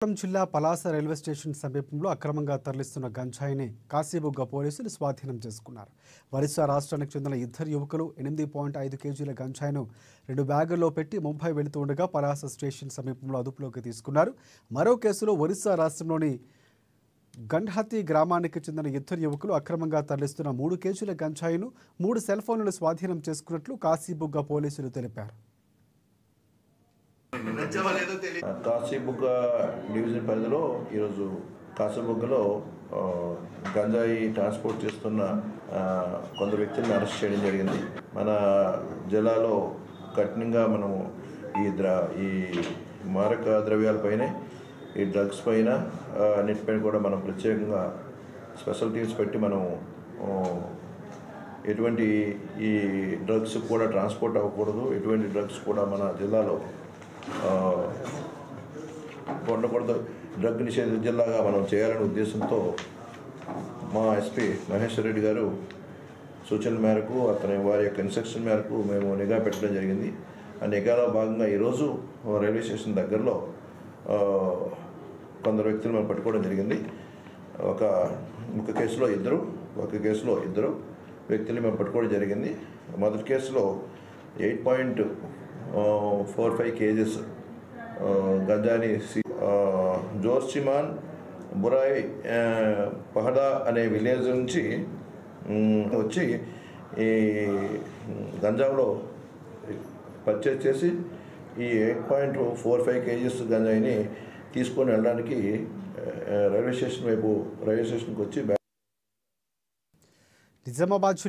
జిల్లా Palasa railway station సమీపంలో అక్రమంగా తరలిస్తున్న గంజాయిని కాశీబుగ్గ పోలీసులు స్వాధీనం చేసుకున్నారు. ఒరిస్సా రాష్ట్రానికి చెందిన ఇద్దరు యువకులు 8.5 కేజీల గంజాయిను 2 బ్యాగుల్లో పెట్టి ముంబై వెళుతూ ఉండగా పలాస స్టేషన్ సమీపంలో అదుపులోకి తీసుకున్నారు. మరో కేసులో ఒరిస్సా రాష్ట్రంలోని గండ్హతి గ్రామానికి చెందిన ఇద్దరు యువకులు అక్రమంగా తరలిస్తున్న 3 కేజీల గంజాయిను 3 సెల్ ఫోన్లను స్వాధీనం చేసుకున్నట్లు కాశీబుగ్గ పోలీసులు తెలిపారు. కాశీబుగ్గ డివిజన్ పరిధిలో ఈరోజు కాశీబుగ్గలో గంజాయి ట్రాన్స్పోర్ట్ చేస్తున్న కొందరు వ్యక్తులను అరెస్ట్ చేయడం జరిగింది. మన జిల్లాలో కఠినంగా మనము ఈ మారక ద్రవ్యాలపైనే ఈ డ్రగ్స్ పైన అన్నిటిపైన కూడా మనం ప్రత్యేకంగా స్పెషల్ టీమ్స్ పెట్టి మనం ఎటువంటి ఈ డ్రగ్స్ కూడా ట్రాన్స్పోర్ట్ అవ్వకూడదు, ఎటువంటి డ్రగ్స్ కూడా మన జిల్లాలో ఉండకూడదు, డ్రగ్ నిషేధ జిల్లాగా మనం చేయాలనే ఉద్దేశంతో మా ఎస్పీ మహేశ్వర్ రెడ్డి గారు సూచనల మేరకు వారి యొక్క ఇన్స్ట్రక్షన్ మేరకు మేము నిఘా పెట్టడం జరిగింది. ఆ నిఘాలో భాగంగా ఈరోజు రైల్వే స్టేషన్ దగ్గరలో కొందరు వ్యక్తులు మనం పట్టుకోవడం జరిగింది. ఒక కేసులో ఇద్దరు వ్యక్తులు మేము పట్టుకోవడం జరిగింది. మొదటి కేసులో 8.45 కేజెస్ గంజాని జోర్చిమాన్ బురాయ్ పహడా అనే విలేజ్ నుంచి వచ్చి ఈ గంజాలో పర్చేజ్ చేసి ఈ 8.45 కేజీస్ గంజాయిని తీసుకొని వెళ్ళడానికి రైల్వే స్టేషన్కి వచ్చి నిజామాబాద్ జిల్లా